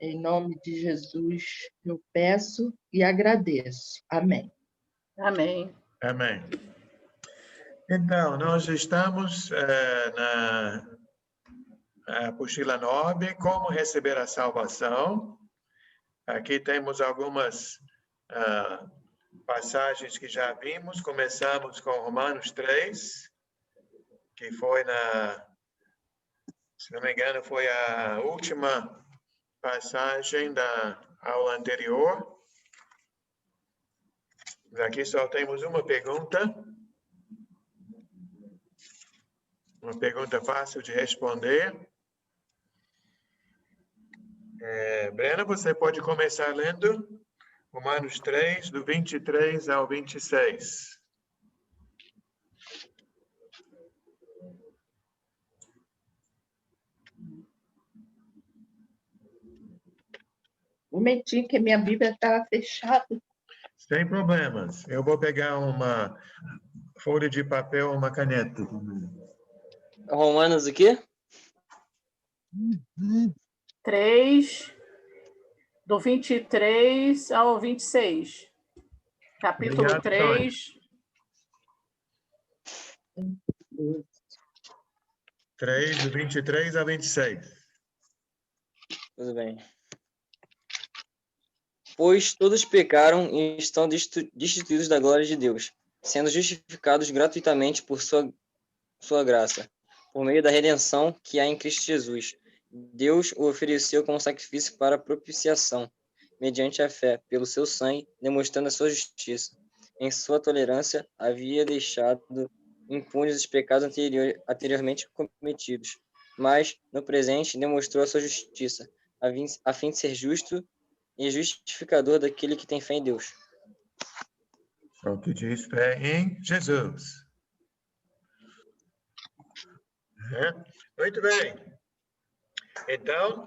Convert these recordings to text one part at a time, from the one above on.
Em nome de Jesus, eu peço e agradeço. Amém. Amém. Amém. Então, nós estamos na apostila 9, como receber a salvação. Aqui temos algumas passagens que já vimos. Começamos com Romanos 3, que foi se não me engano, foi a última passagem da aula anterior. Aqui só temos uma pergunta fácil de responder. Brena, você pode começar lendo Romanos 3, do 23 ao 26. Um momentinho que minha Bíblia estava fechada. Sem problemas. Eu vou pegar uma folha de papel, uma caneta. Romanos o quê? 3, do 23 ao 26. Capítulo Obrigado, 3. 3, do 23 a 26. Tudo bem. Pois todos pecaram e estão destituídos da glória de Deus, sendo justificados gratuitamente por sua graça, por meio da redenção que há em Cristo Jesus. Deus o ofereceu como sacrifício para propiciação, mediante a fé, pelo seu sangue, demonstrando a sua justiça. Em sua tolerância, havia deixado impunes os pecados anteriormente cometidos, mas, no presente, demonstrou a sua justiça, a fim de ser justo e justificador daquele que tem fé em Deus. O que diz fé em Jesus. Muito bem. Então,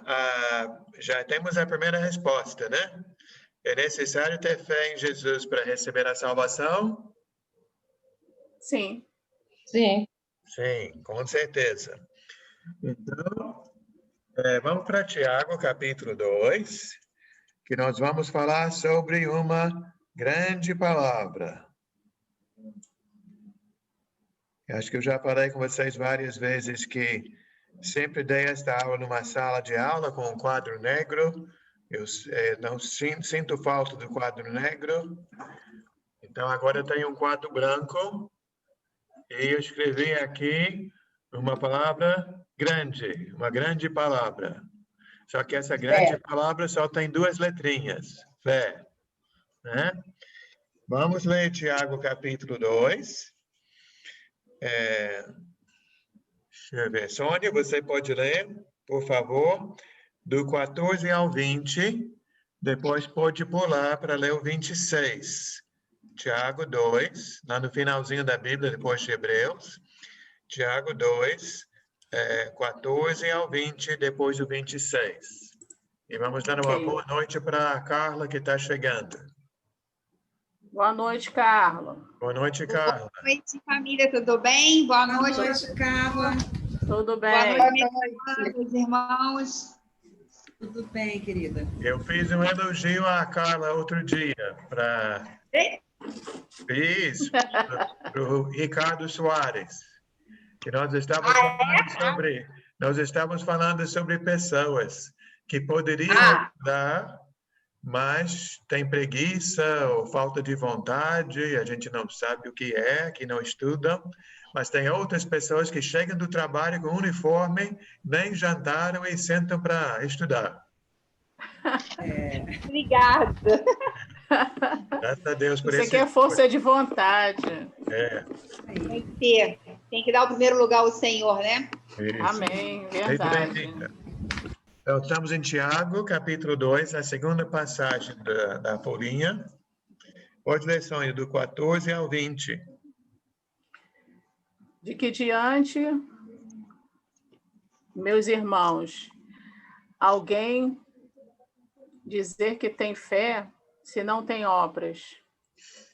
já temos a primeira resposta, né? É necessário ter fé em Jesus para receber a salvação? Sim. Sim. Sim, com certeza. Então, vamos para Tiago, capítulo 2, que nós vamos falar sobre uma grande palavra. Eu acho que eu já falei com vocês várias vezes que sempre dei esta aula numa sala de aula com um quadro negro. Eu não sinto falta do quadro negro. Então, agora eu tenho um quadro branco. E eu escrevi aqui uma palavra grande, uma grande palavra. Só que essa grande palavra só tem duas letrinhas. Fé. Né? Vamos ler Tiago, capítulo 2. Deixa eu ver. Sônia, você pode ler, por favor, do 14 ao 20. Depois pode pular para ler o 26. Tiago 2, lá no finalzinho da Bíblia, depois de Hebreus. Tiago 2, 14 ao 20, depois do 26. E vamos dar uma boa noite para a Carla, que está chegando. Boa noite, Carla. Boa noite, Carla. Boa noite, família, tudo bem? Boa noite, Carla. Tudo bem? Boa noite, meus irmãos. Tudo bem, querida? Eu fiz um elogio à Carla outro dia Fiz para o Ricardo Soares. Que nós estávamos falando sobre pessoas que poderiam ajudar, mas tem preguiça ou falta de vontade, a gente não sabe o que não estudam, mas tem outras pessoas que chegam do trabalho com uniforme, nem jantaram e sentam para estudar. Obrigada. Graças a Deus por Você quer força de vontade. Tem que ter. Tem que dar o primeiro lugar ao Senhor, né? Isso. Amém, verdade. Então, estamos em Tiago, capítulo 2, a segunda passagem da folhinha. Pode ler, Sônia, do 14 ao 20. De que diante, meus irmãos, alguém dizer que tem fé se não tem obras,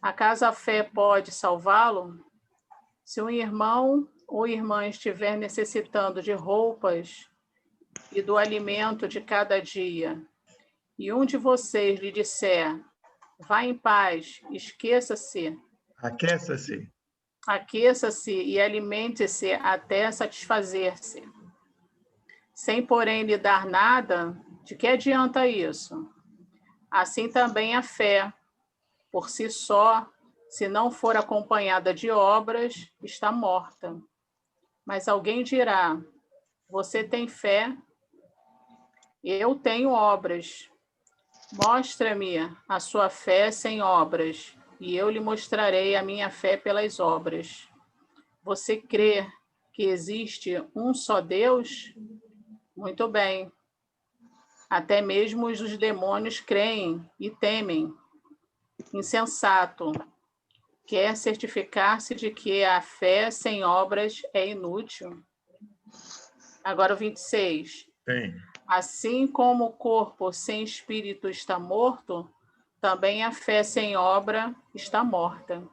acaso a fé pode salvá-lo? Se um irmão ou irmã estiver necessitando de roupas e do alimento de cada dia, e um de vocês lhe disser, vá em paz, esqueça-se, Aqueça-se. aqueça-se e alimente-se até satisfazer-se, sem porém lhe dar nada, de que adianta isso? Assim também a fé, por si só, se não for acompanhada de obras, está morta. Mas alguém dirá, você tem fé, eu tenho obras. Mostra-me a sua fé sem obras, e eu lhe mostrarei a minha fé pelas obras. Você crê que existe um só Deus? Muito bem. Até mesmo os demônios creem e temem. Insensato. Quer certificar-se de que a fé sem obras é inútil? Agora o 26. Sim. Assim como o corpo sem espírito está morto, também a fé sem obra está morta.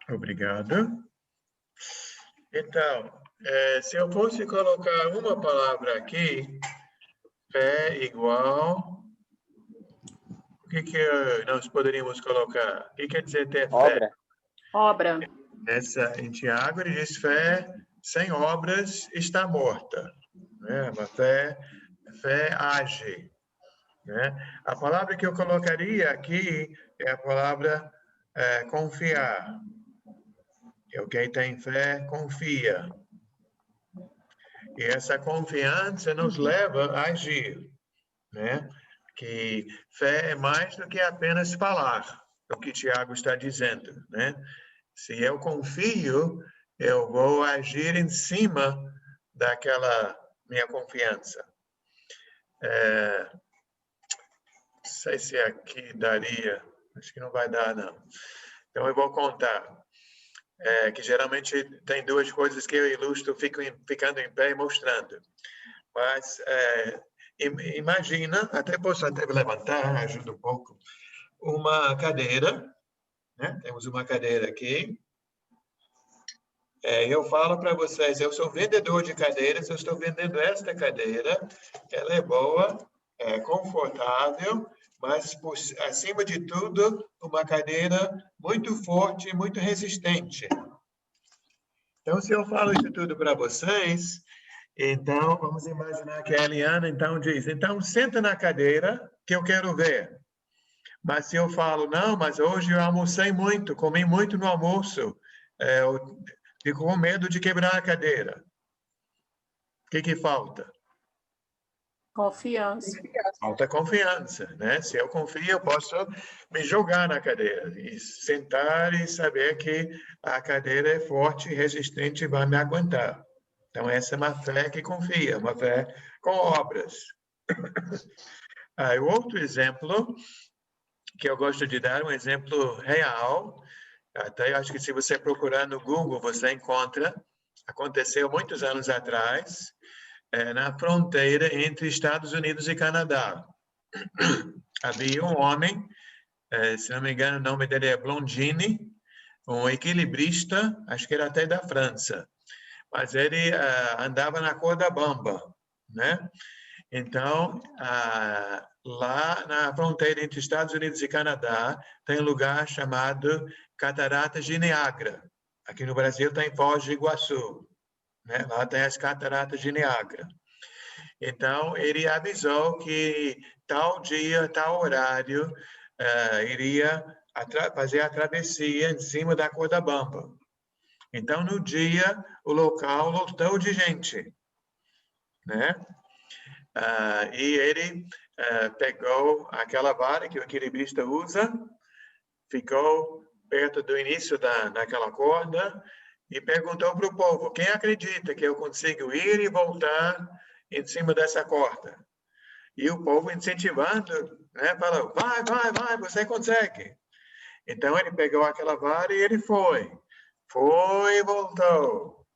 Obrigado. Então, se eu fosse colocar uma palavra aqui, fé igual, o que nós poderíamos colocar? O que quer dizer ter fé? Obra. Obra. Em Tiago, ele diz fé sem obras está morta. Né? Uma fé age. Né? A palavra que eu colocaria aqui é a palavra confiar. Quem tem fé, confia. E essa confiança nos leva a agir. Né? Que fé é mais do que apenas falar, é o que Tiago está dizendo. Né? Se eu confio, eu vou agir em cima daquela minha confiança. Não sei se aqui daria, acho que não vai dar, não. Então, eu vou contar. Que geralmente tem duas coisas que eu ilustro, ficando em pé e mostrando. Mas imagina, posso até levantar, ajuda um pouco, uma cadeira, né? Temos uma cadeira aqui. Eu falo para vocês, eu sou vendedor de cadeiras, eu estou vendendo esta cadeira, ela é boa, é confortável, mas, acima de tudo, uma cadeira muito forte, muito resistente. Então, se eu falo isso tudo para vocês, então, vamos imaginar que a Eliana, então, diz, então, senta na cadeira que eu quero ver. Mas se eu falo, não, mas hoje eu almocei muito, comi muito no almoço, eu fico com medo de quebrar a cadeira. O que falta? Confiança. Falta confiança, né? Se eu confio, eu posso me jogar na cadeira e sentar e saber que a cadeira é forte e resistente e vai me aguentar. Então, essa é uma fé que confia, uma fé com obras. O outro exemplo que eu gosto de dar, um exemplo real, até acho que se você procurar no Google, você encontra, aconteceu muitos anos atrás, na fronteira entre Estados Unidos e Canadá. Havia um homem, se não me engano, o nome dele é Blondini, um equilibrista, acho que era até da França, mas ele andava na corda bamba, né? Então, lá na fronteira entre Estados Unidos e Canadá, tem um lugar chamado Cataratas de Niágara. Aqui no Brasil tem Foz do Iguaçu. Né? Lá tem as Cataratas de Niágara. Então, ele avisou que tal dia, tal horário, iria fazer a travessia em cima da corda bamba. Então, no dia, o local lotou de gente. Né? E ele pegou aquela vara que o equilibrista usa, ficou perto do início daquela corda e perguntou para o povo, quem acredita que eu consigo ir e voltar em cima dessa corda? E o povo incentivando, né, falou, vai, você consegue. Então ele pegou aquela vara e ele foi e voltou.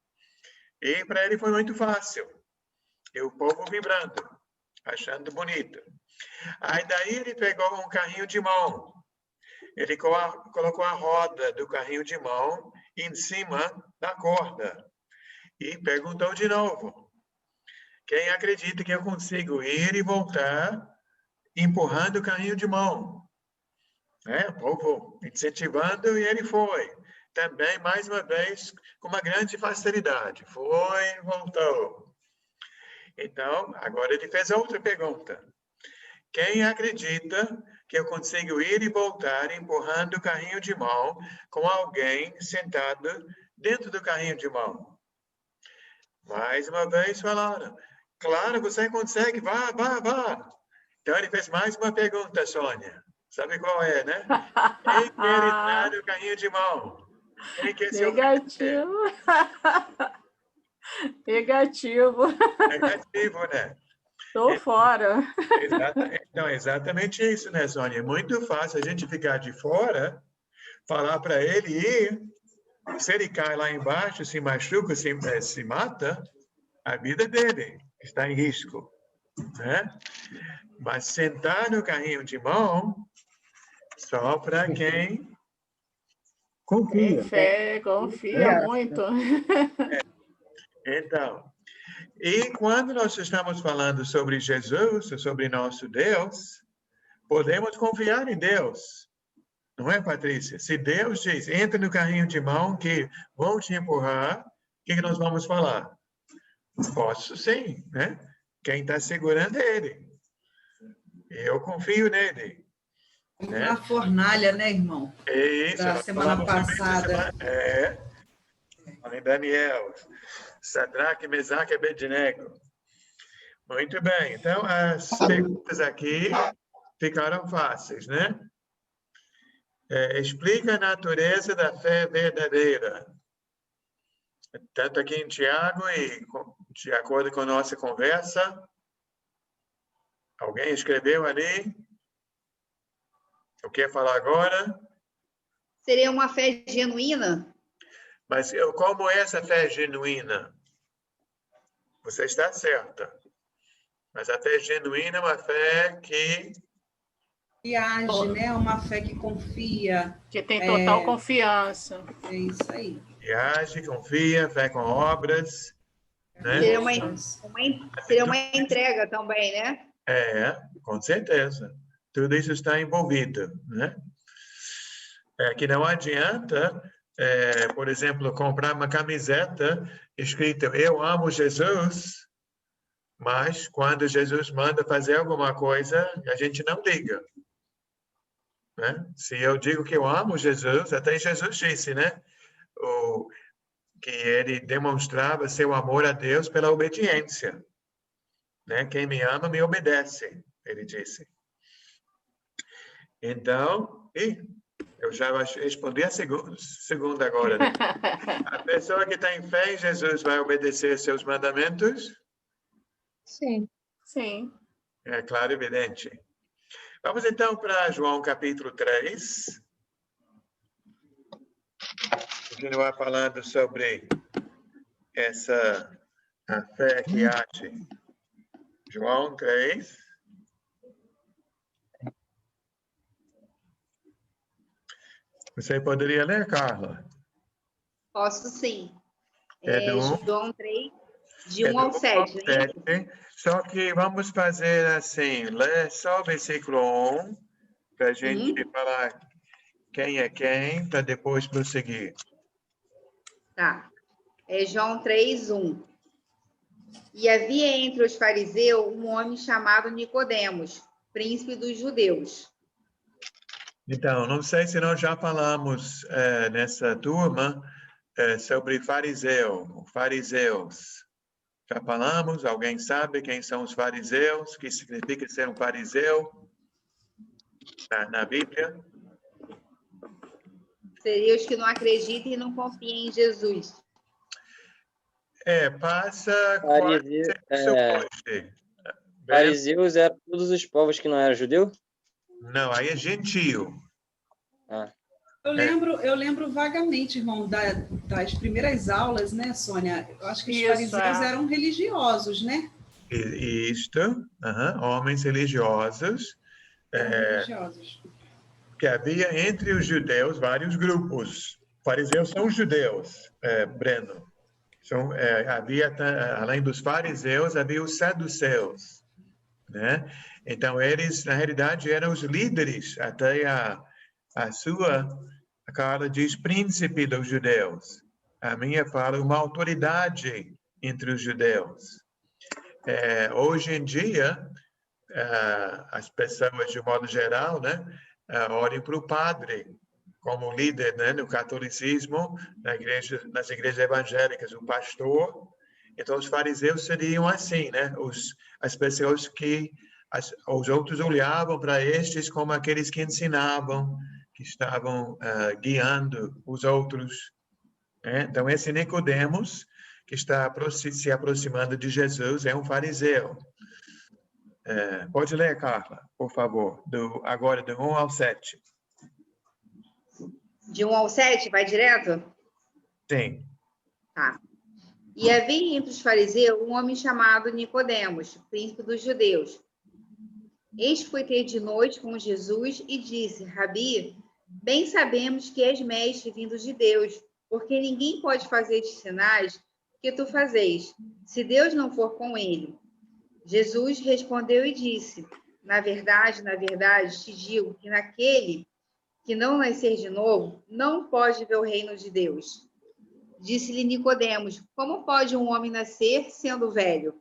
E para ele foi muito fácil. E o povo vibrando, achando bonito. Aí daí ele pegou um carrinho de mão. Ele colocou a roda do carrinho de mão em cima da corda. E perguntou de novo. Quem acredita que eu consigo ir e voltar empurrando o carrinho de mão. Né? O povo incentivando e ele foi. Também, mais uma vez, com uma grande facilidade. Foi e voltou. Então, agora ele fez outra pergunta. Quem acredita que eu consigo ir e voltar empurrando o carrinho de mão com alguém sentado dentro do carrinho de mão? Mais uma vez falaram, claro, você consegue, vá. Então ele fez mais uma pergunta, Sônia. Sabe qual é, né? Quem quer entrar no carrinho de mão? Quem quer se oferecer? Negativo. Negativo, né? Estou fora. Então, exatamente isso, né, Sônia? É muito fácil a gente ficar de fora, falar para ele ir. Se ele cai lá embaixo, se machuca, se mata, a vida dele está em risco, né? Mas sentar no carrinho de mão, só para quem confia. Tem fé, confia muito. Então, e quando nós estamos falando sobre Jesus, sobre nosso Deus, podemos confiar em Deus. Não é, Patrícia? Se Deus diz, entra no carrinho de mão que vão te empurrar, o que nós vamos falar? Posso sim, né? Quem está segurando é Ele. Eu confio nele. Né? Uma fornalha, né, irmão? É isso. Da semana passada. Em Daniel, Sadraque, Mesaque e Abednego. Muito bem. Então, as perguntas aqui ficaram fáceis, né? Explica a natureza da fé verdadeira. Tanto aqui em Tiago e de acordo com a nossa conversa, alguém escreveu ali? Eu quero falar agora. Seria uma fé genuína? Mas como é essa fé genuína? Você está certa. Mas a fé genuína é uma fé que age, né? Uma fé que confia. Que tem total confiança. É isso aí. Que age, confia, fé com obras. Né? Seria uma entrega também, né? Com certeza. Tudo isso está envolvido, né? Que não adianta, por exemplo, comprar uma camiseta escrita eu amo Jesus, mas quando Jesus manda fazer alguma coisa, a gente não liga. Né? Se eu digo que eu amo Jesus, até Jesus disse, né? Que ele demonstrava seu amor a Deus pela obediência. Né? Quem me ama, me obedece, ele disse. Então, eu já respondi a segunda agora. Né? A pessoa que tem fé em Jesus vai obedecer seus mandamentos? Sim. Sim. É claro, evidente. Vamos então para João capítulo 3. Continuar falando sobre a fé que age. João 3. Você poderia ler, Carla? Posso sim. João 3, de 1 ao 7. Né? Só que vamos fazer assim, ler só o versículo 1, para a gente falar quem é quem, para depois prosseguir. Tá. João 3, 1. E havia entre os fariseus um homem chamado Nicodemos, príncipe dos judeus. Então, não sei se nós já falamos nessa turma sobre fariseus. Já falamos? Alguém sabe quem são os fariseus? O que significa ser um fariseu na Bíblia? Seria os que não acreditam e não confiam em Jesus. Passa quase hoje. Fariseus eram todos os povos que não eram judeu? Não, aí é gentio. Eu lembro vagamente, irmão, das primeiras aulas, né, Sônia? Eu acho que os fariseus eram religiosos, né? Isto, homens religiosos. Religiosos. Que havia entre os judeus vários grupos. Fariseus são judeus, Breno. Havia, além dos fariseus, havia os saduceus. Né? Então, eles, na realidade, eram os líderes, até a Carla diz príncipe dos judeus. A minha fala uma autoridade entre os judeus. Hoje em dia, as pessoas, de modo geral, né, olhem para o padre como líder, né, no catolicismo, nas igrejas evangélicas, o pastor. Então, os fariseus seriam assim, né, as pessoas que os outros olhavam para estes como aqueles que ensinavam, que estavam guiando os outros. Né? Então, esse Nicodemos, que está se aproximando de Jesus, é um fariseu. Pode ler, Carla, por favor, agora do 1 ao 7. De 1 ao 7, vai direto? Sim. Tá. E havia entre os fariseus um homem chamado Nicodemos, príncipe dos judeus. Este foi ter de noite com Jesus e disse: Rabi, bem sabemos que és mestre vindo de Deus, porque ninguém pode fazer estes sinais que tu fazes, se Deus não for com ele. Jesus respondeu e disse: na verdade, te digo que naquele que não nascer de novo, não pode ver o reino de Deus. Disse-lhe Nicodemos: como pode um homem nascer sendo velho?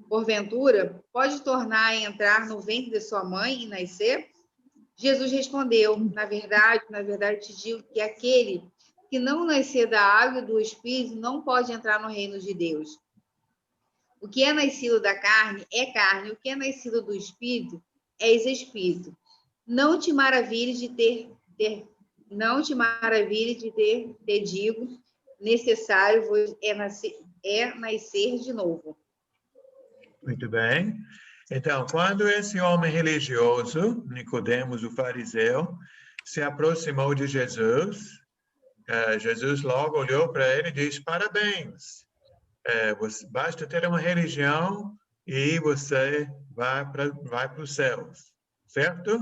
Porventura, pode tornar a entrar no ventre de sua mãe e nascer? Jesus respondeu: na verdade te digo que aquele que não nascer da água e do Espírito não pode entrar no reino de Deus. O que é nascido da carne é carne, o que é nascido do Espírito é espírito. Não te maravilhes de te digo, necessário é nascer de novo. Muito bem. Então, quando esse homem religioso, Nicodemos, o fariseu, se aproximou de Jesus, Jesus logo olhou para ele e disse: parabéns, basta ter uma religião e você vai para os céus, certo?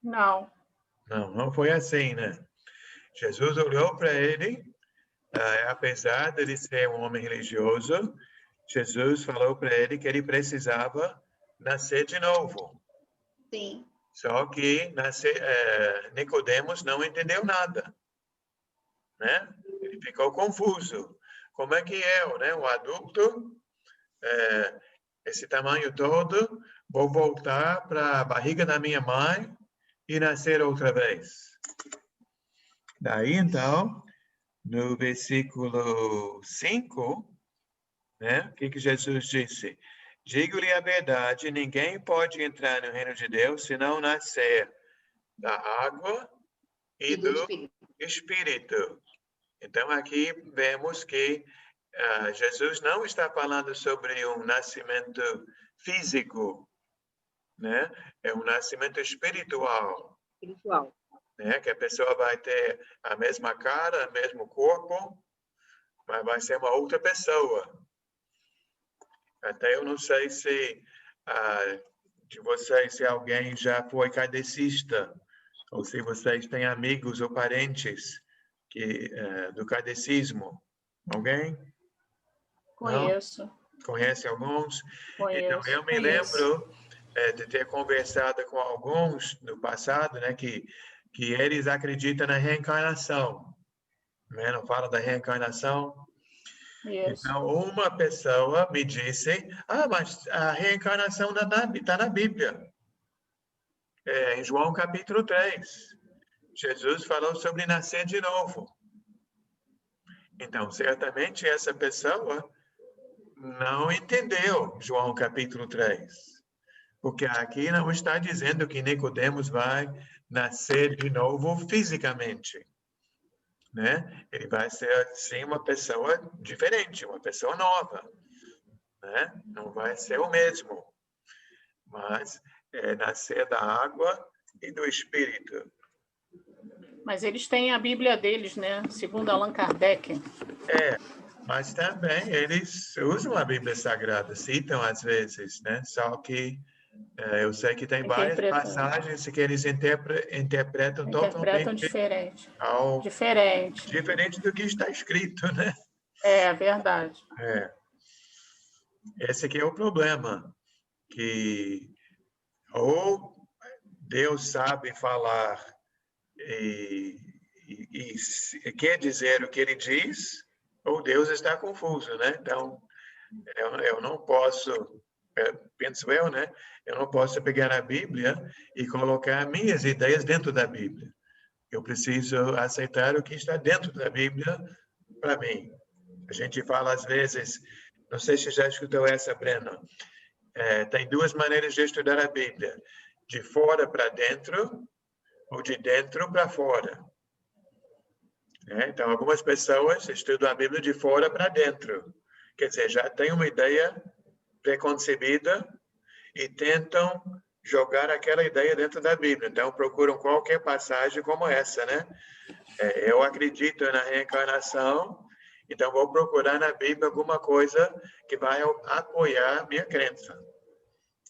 Não. Não foi assim, né? Jesus olhou para ele, apesar de ele ser um homem religioso, Jesus falou para ele que ele precisava nascer de novo. Sim. Só que Nicodemos não entendeu nada, né? Ele ficou confuso. Como é que eu, né, um adulto, esse tamanho todo, vou voltar para a barriga da minha mãe e nascer outra vez? Daí, então, no versículo 5, né, o que Jesus disse? Digo-lhe a verdade, ninguém pode entrar no reino de Deus se não nascer da água e do Espírito. Então, aqui vemos que Jesus não está falando sobre um nascimento físico, né? É um nascimento espiritual. Né? Que a pessoa vai ter a mesma cara, o mesmo corpo, mas vai ser uma outra pessoa. Até eu não sei se de vocês, se alguém já foi kardecista, ou se vocês têm amigos ou parentes do kardecismo. Alguém? Conheço. Não? Conhece alguns? Conheço. Então, eu me lembro de ter conversado com alguns no passado, né, que eles acreditam na reencarnação. Né? Não fala da reencarnação? Isso. Então, uma pessoa me disse, mas a reencarnação está na Bíblia. Em João capítulo 3. Jesus falou sobre nascer de novo. Então, certamente essa pessoa não entendeu João capítulo 3. Porque aqui não está dizendo que Nicodemos vai nascer de novo fisicamente. Né? Ele vai ser, sim, uma pessoa diferente, uma pessoa nova. Né? Não vai ser o mesmo. Mas nascer da água e do Espírito. Mas eles têm a Bíblia deles, né? Segundo Allan Kardec. Mas também eles usam a Bíblia Sagrada, citam às vezes, né? Só que eu sei que tem várias passagens que eles interpretam totalmente diferente. Diferente do que está escrito, né? É verdade. Esse aqui é o problema, que ou Deus sabe falar e quer dizer o que ele diz, ou Deus está confuso, né? Então, eu não posso, penso eu, né? Eu não posso pegar a Bíblia e colocar minhas ideias dentro da Bíblia. Eu preciso aceitar o que está dentro da Bíblia para mim. A gente fala às vezes, não sei se já escutou essa, Breno, tem duas maneiras de estudar a Bíblia: de fora para dentro ou de dentro para fora. Então, algumas pessoas estudam a Bíblia de fora para dentro. Quer dizer, já tem uma ideia preconcebida e tentam jogar aquela ideia dentro da Bíblia. Então, procuram qualquer passagem como essa, né? Eu acredito na reencarnação, então vou procurar na Bíblia alguma coisa que vai apoiar minha crença.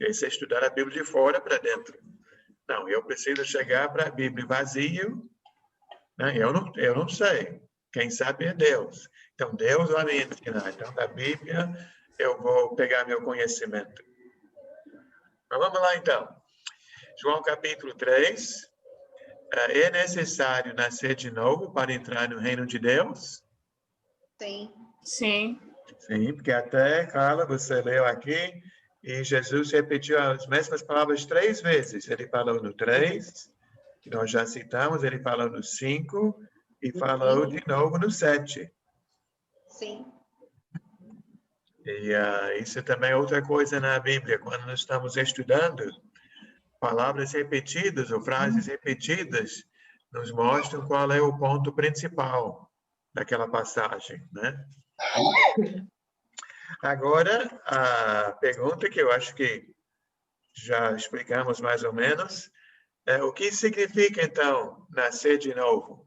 Esse é estudar a Bíblia de fora para dentro. Não, eu preciso chegar para a Bíblia vazio, né? Eu não sei. Quem sabe é Deus. Então, Deus vai me ensinar. Então, da Bíblia, eu vou pegar meu conhecimento. Mas vamos lá, então. João capítulo 3. É necessário nascer de novo para entrar no reino de Deus? Sim. Sim. Sim, porque até, Carla, você leu aqui, e Jesus repetiu as mesmas palavras 3 vezes. Ele falou no 3, que nós já citamos, ele falou no 5, e falou de novo no 7. Sim. E isso também é outra coisa na Bíblia, quando nós estamos estudando, palavras repetidas ou frases repetidas nos mostram qual é o ponto principal daquela passagem, né? Agora, a pergunta que eu acho que já explicamos mais ou menos, é o que significa, então, nascer de novo?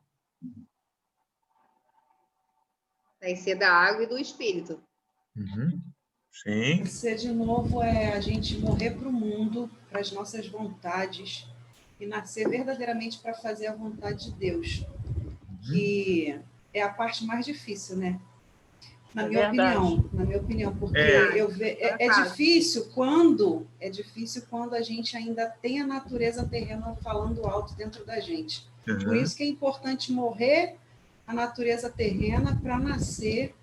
Nascer da água e do Espírito. Uhum. Sim. Nascer de novo é a gente morrer para o mundo, para as nossas vontades, e nascer verdadeiramente para fazer a vontade de Deus, que é a parte mais difícil, né? Na minha opinião, porque é difícil quando a gente ainda tem a natureza terrena falando alto dentro da gente. Uhum. Por isso que é importante morrer a natureza terrena para nascer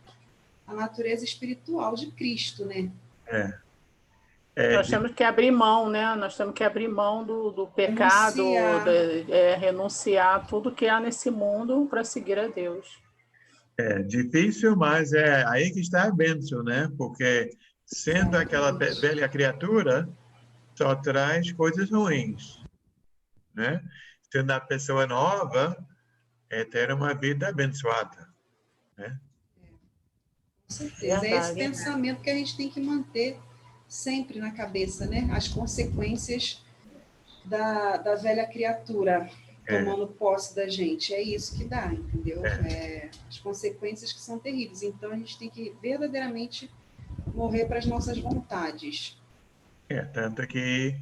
a natureza espiritual de Cristo, né? Nós temos que abrir mão, né? Nós temos que abrir mão do pecado, renunciar tudo que há nesse mundo para seguir a Deus. É difícil, mas é aí que está a bênção, né? Porque sendo aquela velha criatura, só traz coisas ruins, né? Sendo a pessoa nova, é ter uma vida abençoada, né? Com certeza. É esse pensamento que a gente tem que manter sempre na cabeça, né? As consequências da velha criatura tomando posse da gente. É isso que dá, entendeu? As consequências que são terríveis. Então, a gente tem que verdadeiramente morrer para as nossas vontades. Tanto que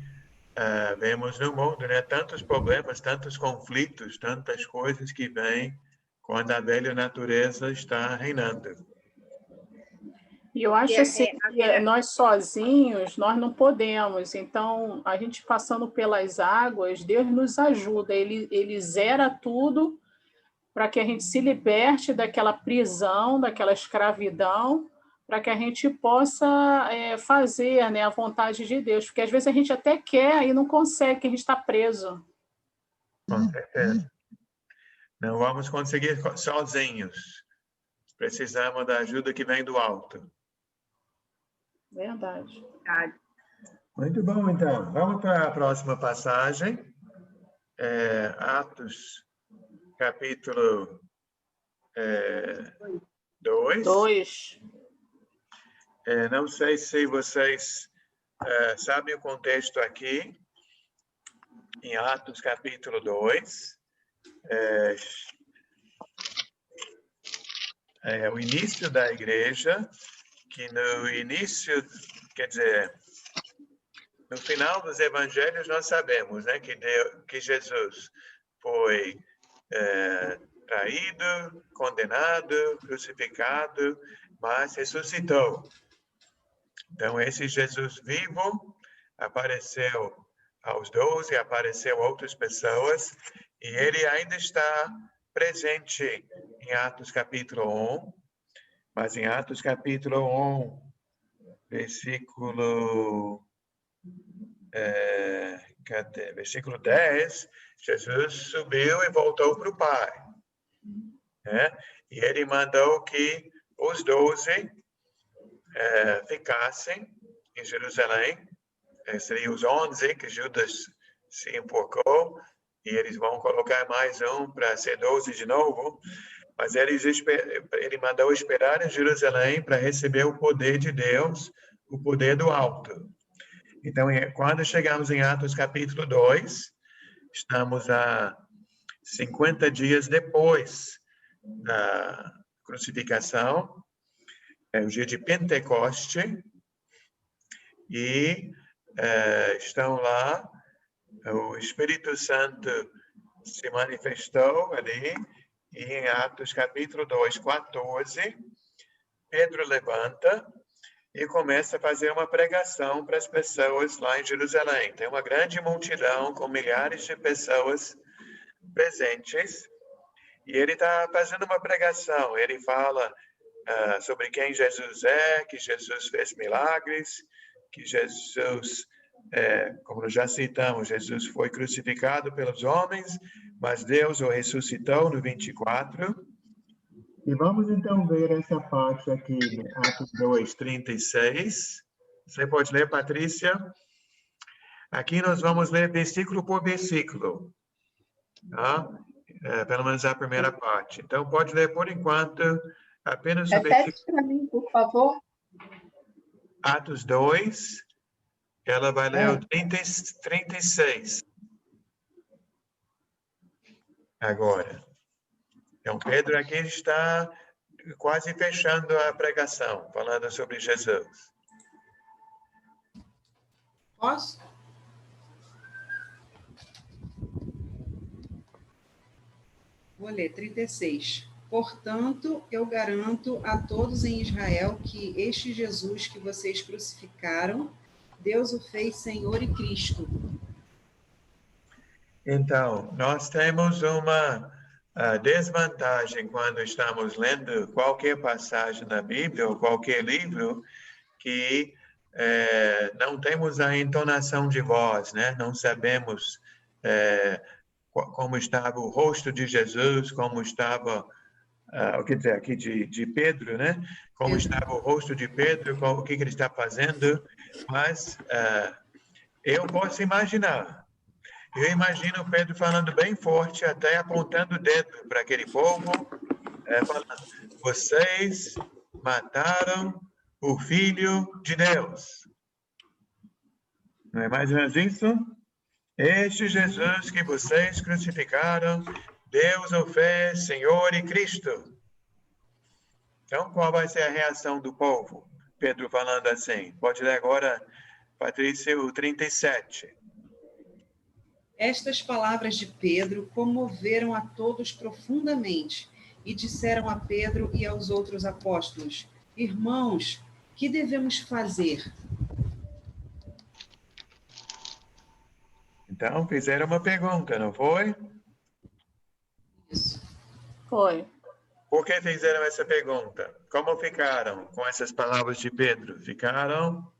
vemos no mundo, né? Tantos problemas, tantos conflitos, tantas coisas que vêm quando a velha natureza está reinando. E eu acho assim, que nós sozinhos, nós não podemos. Então, a gente passando pelas águas, Deus nos ajuda. Ele zera tudo para que a gente se liberte daquela prisão, daquela escravidão, para que a gente possa fazer, né, a vontade de Deus. Porque às vezes a gente até quer e não consegue, que a gente está preso. Com certeza. Não vamos conseguir sozinhos. Precisamos da ajuda que vem do alto. Verdade. Muito bom, então. Vamos para a próxima passagem. Atos, capítulo 2. Não sei se vocês sabem o contexto aqui. Em Atos, capítulo 2. O início da igreja, que no início, quer dizer, no final dos evangelhos nós sabemos, né, que Jesus foi traído, condenado, crucificado, mas ressuscitou. Então, esse Jesus vivo apareceu aos 12, apareceu outras pessoas, e ele ainda está presente em Atos capítulo 1, mas em Atos capítulo 1, versículo, versículo 10, Jesus subiu e voltou para o Pai. Né? E ele mandou que os 12 ficassem em Jerusalém. Seriam os 11 que Judas se enforcou, e eles vão colocar mais um para ser 12 de novo. Mas ele mandou esperar em Jerusalém para receber o poder de Deus, o poder do alto. Então, quando chegamos em Atos capítulo 2, estamos a 50 dias depois da crucificação, é o dia de Pentecoste, e estão lá, o Espírito Santo se manifestou ali, e em Atos capítulo 2, 14, Pedro levanta e começa a fazer uma pregação para as pessoas lá em Jerusalém. Tem uma grande multidão com milhares de pessoas presentes, e ele está fazendo uma pregação. Ele fala sobre quem Jesus é, que Jesus fez milagres, que Jesus, como já citamos, Jesus foi crucificado pelos homens, mas Deus o ressuscitou no 24. E vamos então ver essa parte aqui, Atos 2, 36. Você pode ler, Patrícia? Aqui nós vamos ler versículo por versículo, tá? Pelo menos a primeira parte. Então, pode ler por enquanto apenas o versículo. Repete para mim, por favor. Atos 2, ela vai ler o 36. Agora. Então, Pedro aqui está quase fechando a pregação, falando sobre Jesus. Posso? Vou ler 36. Portanto, eu garanto a todos em Israel que este Jesus que vocês crucificaram, Deus o fez Senhor e Cristo. Então, nós temos uma desvantagem quando estamos lendo qualquer passagem na Bíblia ou qualquer livro que não temos a entonação de voz, né? Não sabemos como estava o rosto de Jesus, como estava, quer dizer, aqui de Pedro, né? Como estava o rosto de Pedro, o que ele está fazendo, mas eu posso imaginar. Eu imagino Pedro falando bem forte, até apontando o dedo para aquele povo, falando, vocês mataram o Filho de Deus. Não é mais ou menos isso? Este Jesus que vocês crucificaram, Deus o fez Senhor e Cristo. Então, qual vai ser a reação do povo? Pedro falando assim. Pode ler agora, Patrícia, o 37. Estas palavras de Pedro comoveram a todos profundamente e disseram a Pedro e aos outros apóstolos, irmãos, que devemos fazer? Então, fizeram uma pergunta, não foi? Isso. Foi. Por que fizeram essa pergunta? Como ficaram com essas palavras de Pedro? Ficaram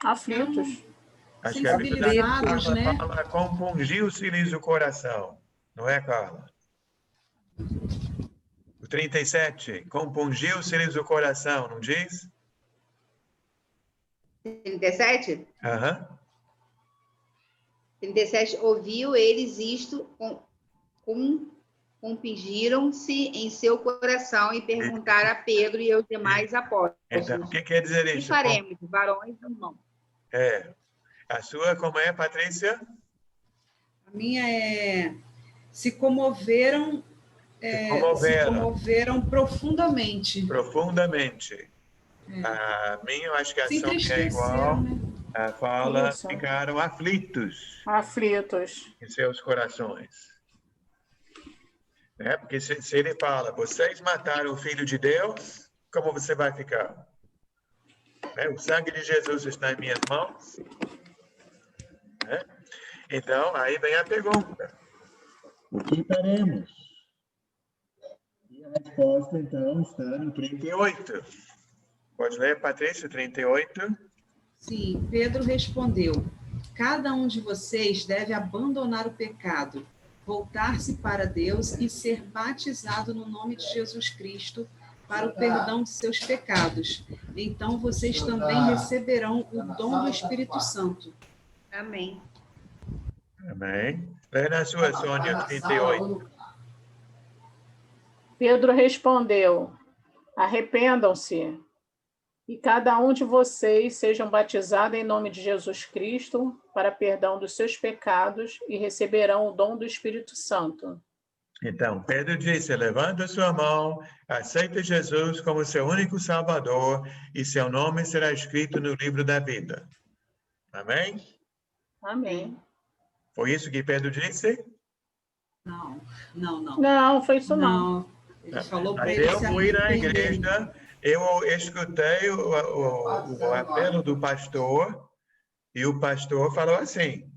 Aflitos. Acho que a Bíblia né? fala, compungiu-se-lhes o coração. Não é, Carla? O 37, compungiu-se-lhes o coração, não diz? 37? Aham. 37, ouviu eles isto, compungiram-se em seu coração e perguntaram a Pedro e aos demais apóstolos. Então, o que quer dizer isso? Que faremos, varões ou não? A sua, como é, Patrícia? A minha é... Se comoveram profundamente. Profundamente. A minha, eu acho que a Sônia é igual. Né? Fala, Isso. ficaram aflitos Aflitos. em seus corações. Porque se ele fala, vocês mataram o Filho de Deus, como você vai ficar? O sangue de Jesus está em minhas mãos. né? Então, aí vem a pergunta. O que faremos? E a resposta, então, está no 38. Pode ler, Patrícia, 38. Sim, Pedro respondeu: cada um de vocês deve abandonar o pecado, voltar-se para Deus e ser batizado no nome de Jesus Cristo para o perdão de seus pecados. Então vocês também receberão o dom do Espírito Santo. Amém. Amém. Lê na sua, Sônia, 38. Pedro respondeu: arrependam-se e cada um de vocês sejam batizados em nome de Jesus Cristo para perdão dos seus pecados e receberão o dom do Espírito Santo. Então, Pedro disse, levanta sua mão, aceita Jesus como seu único Salvador e seu nome será escrito no livro da vida. Amém? Amém. Foi isso que Pedro disse? Não. Não, foi isso não. Não. Ele falou para Mas ele eu se fui na arrepender. igreja, eu escutei o apelo do pastor e o pastor falou assim,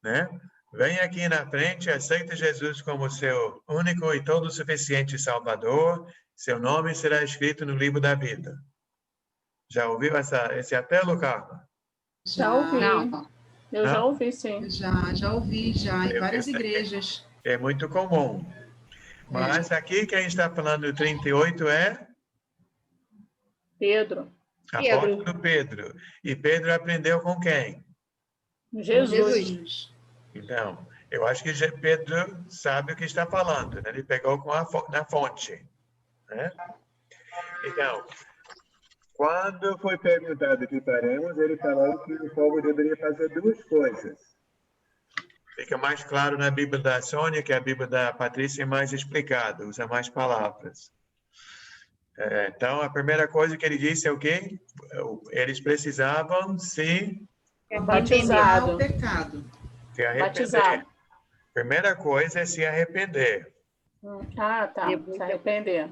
né? Vem aqui na frente, aceita Jesus como seu único e todo suficiente Salvador, seu nome será escrito no livro da vida. Já ouviu esse apelo, Carla? Já ouvi. Não. Eu Não? já ouvi, sim. Já ouvi, em Eu várias sei. igrejas. É muito comum. Mas aqui quem está falando do 38 é Pedro. apóstolo Pedro. E Pedro aprendeu com quem? Jesus. Então, eu acho que Pedro sabe o que está falando, né? Ele pegou na fonte, né? Então, quando foi perguntado o que faremos, ele falou que o povo deveria fazer duas coisas. Fica mais claro na Bíblia da Sônia, que a Bíblia da Patrícia é mais explicada, usa mais palavras. Então, a primeira coisa que ele disse é o quê? Eles precisavam se Batizado. O pecado. se arrepender. Batizado. Primeira coisa é se arrepender. Ah, tá. Se arrepender.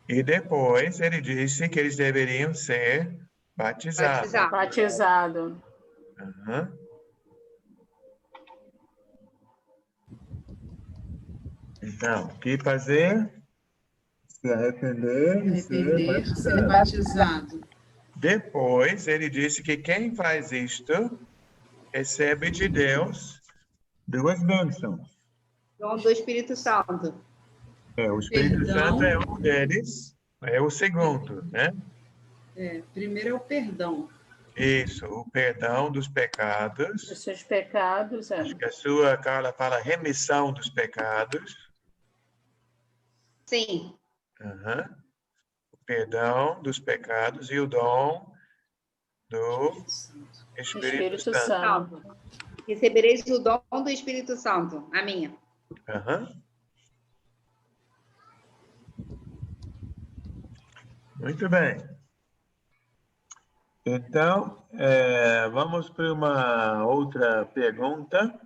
E depois ele disse que eles deveriam ser batizados. Batizado. Uhum. Então, o que fazer? Se arrepender e ser Ser batizado. batizado. Depois, ele disse que quem faz isto recebe de Deus duas bênçãos. Dom do Espírito Santo. O Espírito Perdão. Santo é um deles, é o segundo, né? Primeiro é o perdão. Isso, o perdão dos pecados. Os seus pecados. Acho que a sua, Carla, fala remissão dos pecados. Sim. Uhum. O perdão dos pecados e o dom do Espírito Santo. Santo. Recebereis o dom do Espírito Santo. A minha. Uhum. Muito bem. Então, vamos para uma outra pergunta.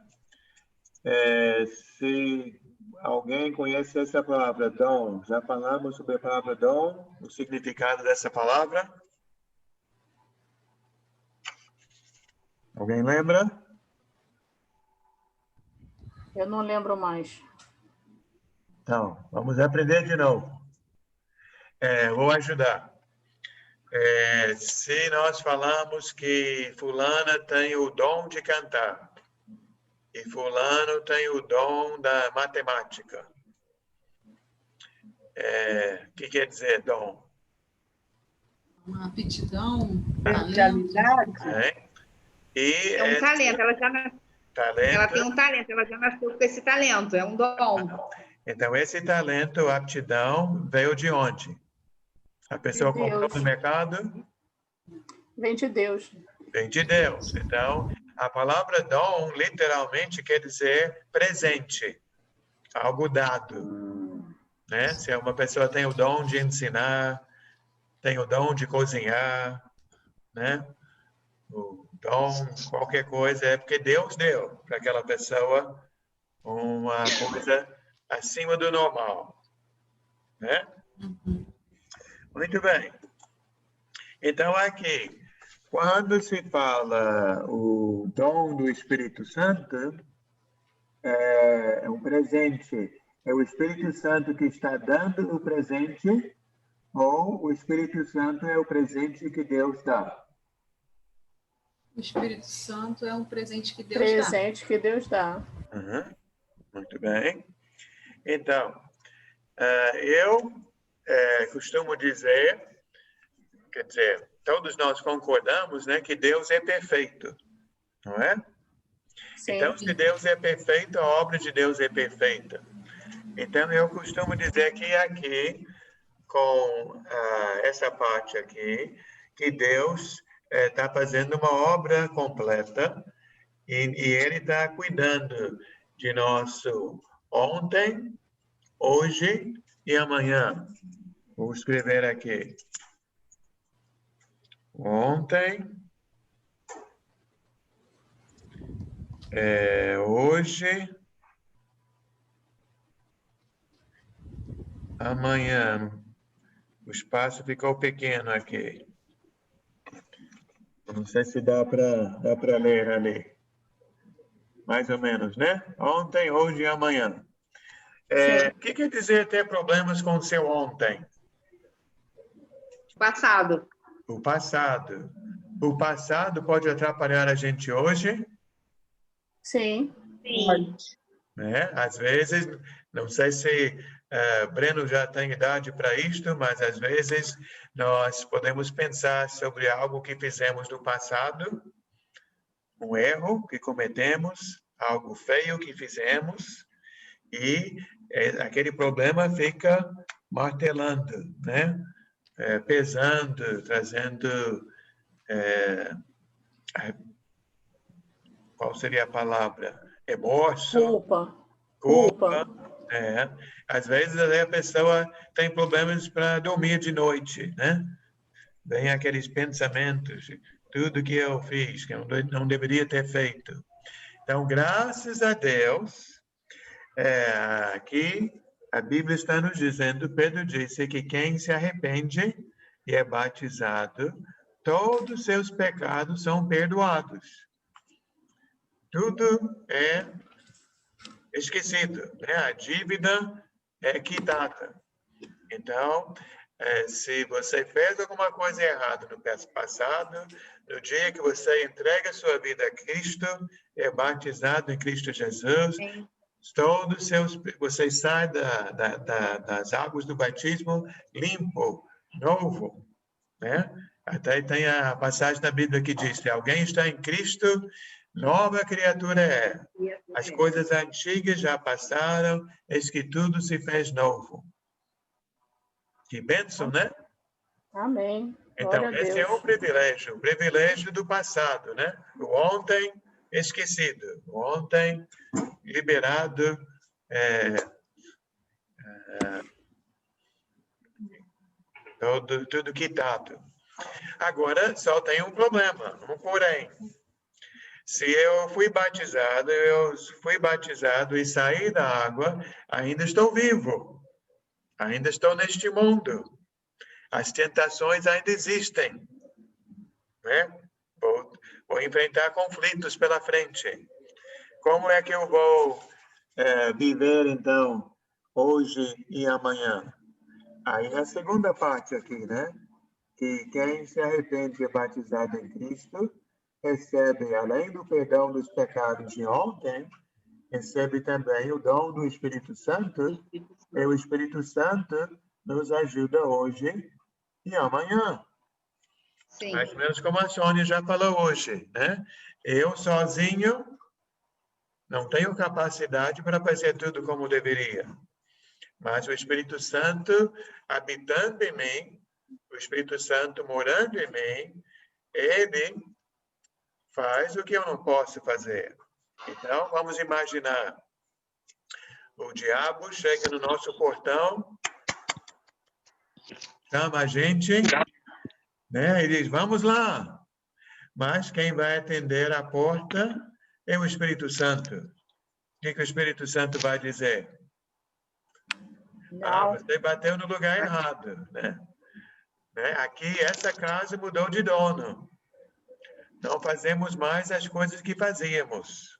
Se alguém conhece essa palavra, dom, já falamos sobre a palavra dom, o significado dessa palavra? Alguém lembra? Eu não lembro mais. Então, vamos aprender de novo. Vou ajudar. Se nós falamos que fulana tem o dom de cantar e fulano tem o dom da matemática, o que quer dizer dom? Uma aptidão, Especialidade. E É um talento. Ela tem um talento. Ela já nasceu com esse talento. É um dom. Então, esse talento, aptidão, veio de onde? A pessoa De Deus. comprou no mercado? Vem de Deus. Vem de Deus. Então, a palavra dom literalmente quer dizer presente, algo dado, né? Se uma pessoa tem o dom de ensinar, tem o dom de cozinhar, né? O dom, qualquer coisa, é porque Deus deu para aquela pessoa uma coisa acima do normal, né? Muito bem. Então, aqui, quando se fala o dom do Espírito Santo, é um presente. É o Espírito Santo que está dando o presente, ou o Espírito Santo é o presente que Deus dá? O Espírito Santo é um presente que Deus Presente que Deus dá. Muito bem. Então, eu costumo dizer, quer dizer, todos nós concordamos, né, que Deus é perfeito, não é? Sim. Então, se Deus é perfeito, a obra de Deus é perfeita. Então, eu costumo dizer que aqui, com essa parte aqui, que Deus está fazendo uma obra completa e Ele está cuidando de nosso ontem, hoje e amanhã. Vou escrever aqui. Ontem, hoje, amanhã. O espaço ficou pequeno aqui. Não sei se dá para ler ali. Mais ou menos, né? Ontem, hoje e amanhã. O que quer dizer ter problemas com o seu ontem? Passado. O passado. O passado pode atrapalhar a gente hoje? Sim. Sim. Às vezes, não sei se Breno já tem idade para isto, mas às vezes nós podemos pensar sobre algo que fizemos no passado, um erro que cometemos, algo feio que fizemos, e aquele problema fica martelando, né? Pesando, trazendo... qual seria a palavra? Remorso. Culpa. Às vezes a pessoa tem problemas para dormir de noite, né? Vem aqueles pensamentos, tudo que eu fiz, que eu não deveria ter feito. Então, graças a Deus, aqui a Bíblia está nos dizendo, Pedro disse que quem se arrepende e é batizado, todos os seus pecados são perdoados. Tudo é esquecido, né? A dívida é quitada. Então, se você fez alguma coisa errada no passado, no dia que você entrega a sua vida a Cristo, é batizado em Cristo Jesus, todos seus, você sai das águas do batismo limpo, novo, né? Até tem a passagem da Bíblia que diz, se alguém está em Cristo, nova criatura é. As coisas antigas já passaram, eis que tudo se fez novo. Que bênção, né? Amém. Então, Glória a esse é Deus. o privilégio do passado, né? O ontem esquecido, o ontem liberado, tudo quitado. Agora, só tem um problema, um porém. Se eu fui batizado e saí da água, ainda estou vivo. Ainda estou neste mundo. As tentações ainda existem. Né? Vou enfrentar conflitos pela frente. Como é que eu vou viver, então, hoje e amanhã? Aí a segunda parte aqui, né? Que quem se arrepende e é batizado em Cristo, recebe, além do perdão dos pecados de ontem, recebe também o dom do Espírito Santo, e o Espírito Santo nos ajuda hoje e amanhã. Sim. Mais ou menos como a Sônia já falou hoje, né? Eu sozinho não tenho capacidade para fazer tudo como deveria. Mas o Espírito Santo habitando em mim, o Espírito Santo morando em mim, ele faz o que eu não posso fazer. Então, vamos imaginar. O diabo chega no nosso portão, chama a gente, né? E diz, vamos lá. Mas quem vai atender a porta é o Espírito Santo. O que o Espírito Santo vai dizer? Não. Você bateu no lugar errado, né? né? Aqui, essa casa mudou de dono. Não fazemos mais as coisas que fazíamos.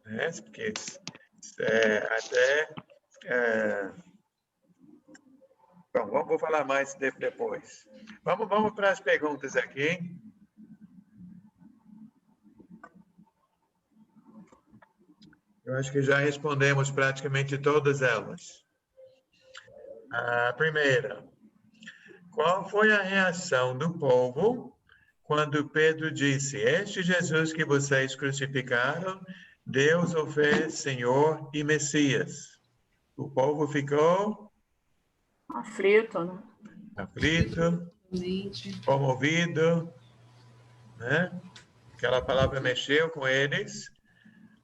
Né? Porque, bom, vou falar mais depois. Vamos para as perguntas aqui. Eu acho que já respondemos praticamente todas elas. A primeira. Qual foi a reação do povo quando Pedro disse: "Este Jesus que vocês crucificaram, Deus o fez Senhor e Messias"? O povo ficou Aflito, né? aflito, comovido, né? Aquela palavra mexeu com eles.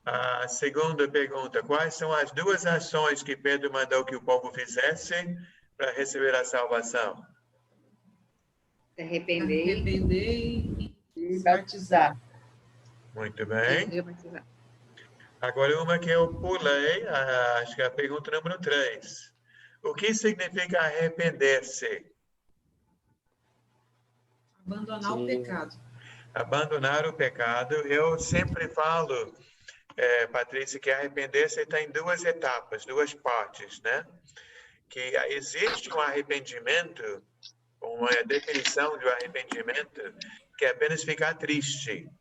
A segunda pergunta: quais são as duas ações que Pedro mandou que o povo fizesse para receber a salvação? Se arrepender E batizar. Muito e bem. batizar. Agora uma que eu pulei, acho que é a pergunta número 3. O que significa arrepender-se? Abandonar o pecado. Abandonar o pecado. Eu sempre falo, Patrícia, que arrepender-se tem duas etapas, duas partes, né? Que existe um arrependimento, uma definição de arrependimento, que é apenas ficar triste,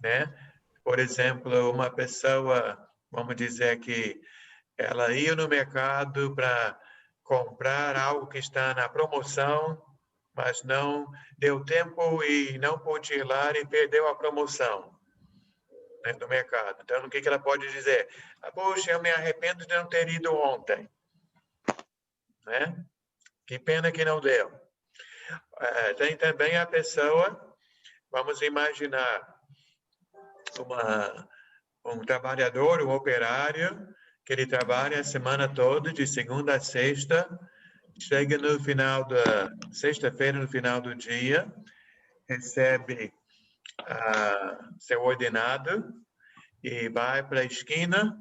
né? Por exemplo, uma pessoa, vamos dizer que ela ia no mercado para comprar algo que está na promoção, mas não deu tempo e não pôde ir lá e perdeu a promoção, né, do mercado. Então, o que ela pode dizer? Poxa, eu me arrependo de não ter ido ontem. Né? Que pena que não deu. Tem também a pessoa, vamos imaginar, um trabalhador, um operário, que ele trabalha a semana toda, de segunda a sexta, chega no final da sexta-feira, no final do dia, recebe seu ordenado e vai para a esquina,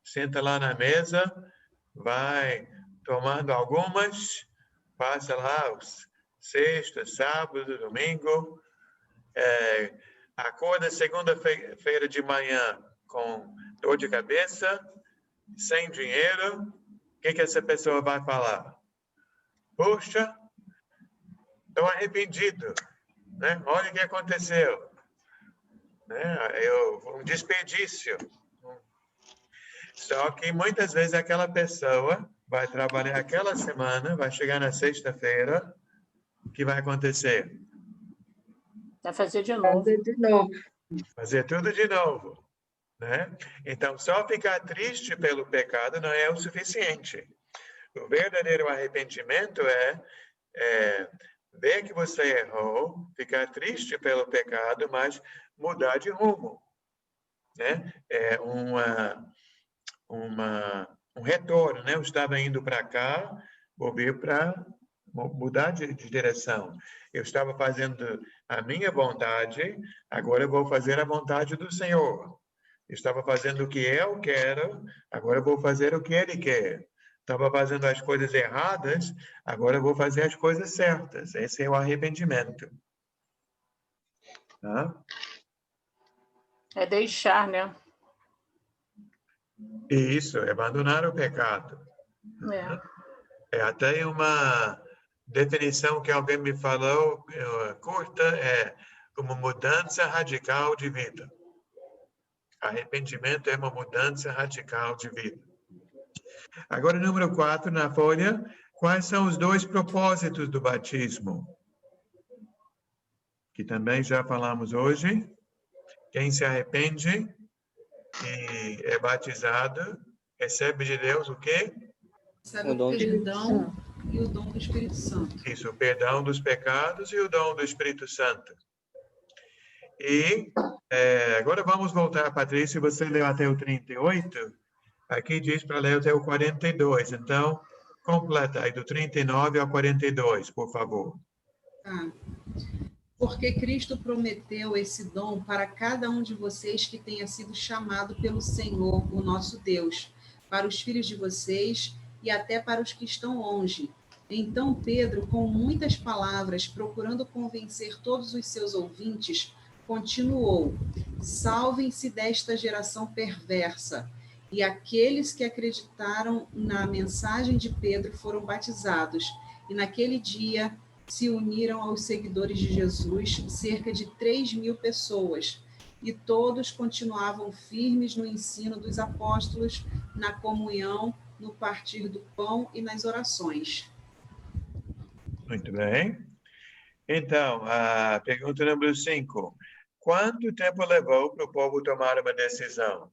senta lá na mesa, vai tomando algumas, passa lá os sexta, sábado, domingo, acorda segunda-feira de manhã com dor de cabeça, sem dinheiro, o que essa pessoa vai falar? Puxa, estou arrependido, né? Olha o que aconteceu. Né? Um desperdício. Só que muitas vezes aquela pessoa vai trabalhar aquela semana, vai chegar na sexta-feira, o que vai acontecer? Vai fazer de novo. Fazer de novo. Fazer tudo de novo. Né? Então, só ficar triste pelo pecado não é o suficiente. O verdadeiro arrependimento é ver que você errou, ficar triste pelo pecado, mas mudar de rumo. Né? É um retorno. Né? Eu estava indo para cá, vou vir para mudar de direção. Eu estava fazendo a minha vontade, agora eu vou fazer a vontade do Senhor. Eu estava fazendo o que eu quero, agora eu vou fazer o que Ele quer. Estava fazendo as coisas erradas, agora eu vou fazer as coisas certas. Esse é o arrependimento. Tá? É deixar, né? Isso, é abandonar o pecado. Até uma definição que alguém me falou, curta, é uma mudança radical de vida. Arrependimento é uma mudança radical de vida. Agora, número 4, na folha, quais são os 2 propósitos do batismo? Que também já falamos hoje. Quem se arrepende e é batizado, recebe de Deus o quê? Recebe o perdão e o dom do Espírito Santo. Isso, o perdão dos pecados e o dom do Espírito Santo. E agora vamos voltar, Patrícia, você leu até o 38, aqui diz para ler até o 42, então completa aí do 39 ao 42, por favor. Porque Cristo prometeu esse dom para cada um de vocês que tenha sido chamado pelo Senhor, o nosso Deus, para os filhos de vocês e até para os que estão longe, Então Pedro, com muitas palavras, procurando convencer todos os seus ouvintes, continuou: salvem-se desta geração perversa. E aqueles que acreditaram na mensagem de Pedro foram batizados. E naquele dia se uniram aos seguidores de Jesus cerca de 3.000 pessoas. E todos continuavam firmes no ensino dos apóstolos, na comunhão, no partir do pão e nas orações. Muito bem. Então, a pergunta número 5. Quanto tempo levou para o povo tomar uma decisão?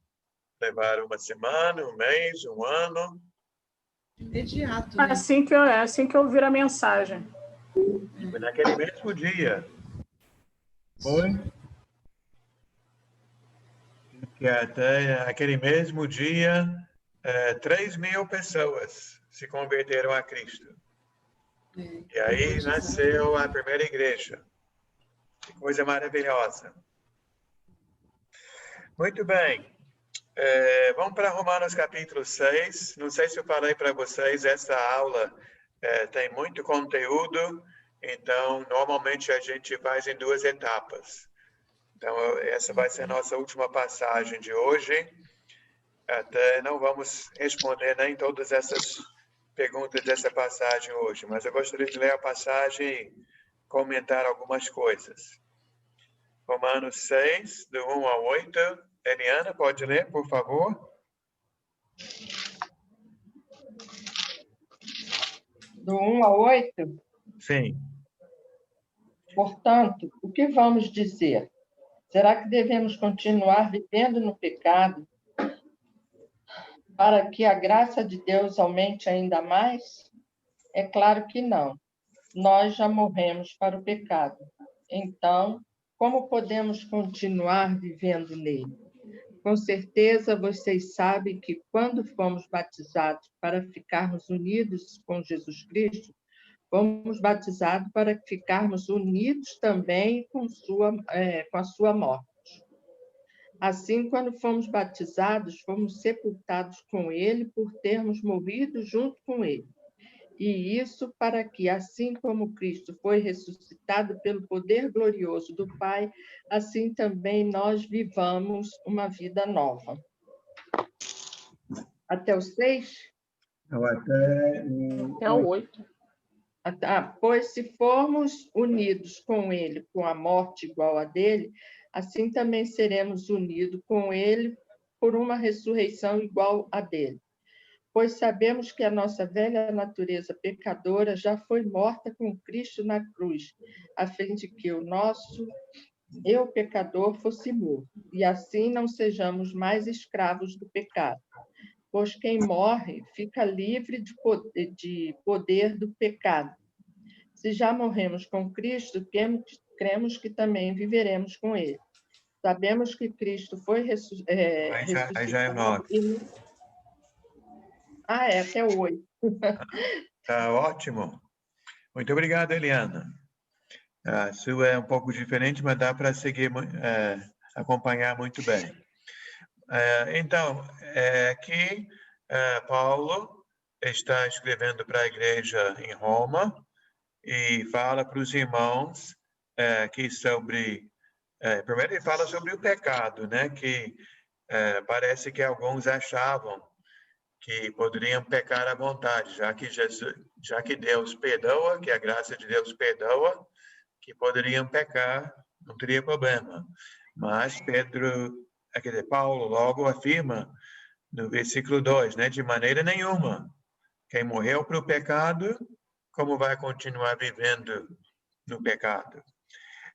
Levaram uma semana, um mês, um ano? Imediato, né? Assim que eu ouvir a mensagem. Foi naquele mesmo dia. Foi? Que até aquele mesmo dia, 3.000 pessoas se converteram a Cristo. E aí nasceu a primeira igreja. Que coisa maravilhosa. Muito bem. Vamos para Romanos capítulo 6. Não sei se eu falei para vocês, essa aula tem muito conteúdo, então normalmente a gente faz em 2 etapas. Então essa vai ser a nossa última passagem de hoje. Até não vamos responder nem todas essas perguntas dessa passagem hoje, mas eu gostaria de ler a passagem e comentar algumas coisas. Romanos 6, do 1 ao 8. Eliana, pode ler, por favor? Do 1 ao 8? Sim. Portanto, o que vamos dizer? Será que devemos continuar vivendo no pecado para que a graça de Deus aumente ainda mais? É claro que não. Nós já morremos para o pecado. Então, como podemos continuar vivendo nele? Com certeza vocês sabem que quando fomos batizados para ficarmos unidos com Jesus Cristo, fomos batizados para ficarmos unidos também com a sua morte. Assim, quando fomos batizados, fomos sepultados com ele por termos morrido junto com ele. E isso para que, assim como Cristo foi ressuscitado pelo poder glorioso do Pai, assim também nós vivamos uma vida nova. Até o 6? Até o 8. Pois se formos unidos com ele, com a morte igual a dele, assim também seremos unidos com ele por uma ressurreição igual a dele. Pois sabemos que a nossa velha natureza pecadora já foi morta com Cristo na cruz, a fim de que o nosso eu, pecador, fosse morto, e assim não sejamos mais escravos do pecado. Pois quem morre fica livre de poder do pecado. Se já morremos com Cristo, cremos que também viveremos com ele. Sabemos que Cristo foi ressuscitado. Aí já é 9. Até o 8. Tá ótimo. Muito obrigado, Eliana. A sua é um pouco diferente, mas dá para seguir, acompanhar muito bem. Então, aqui Paulo está escrevendo para a igreja em Roma e fala para os irmãos que primeiro ele fala sobre o pecado, né? Que parece que alguns achavam que poderiam pecar à vontade, já que Deus perdoa, que a graça de Deus perdoa, que poderiam pecar, não teria problema. Mas Paulo logo afirma no versículo 2, né, de maneira nenhuma. Quem morreu para o pecado, como vai continuar vivendo no pecado?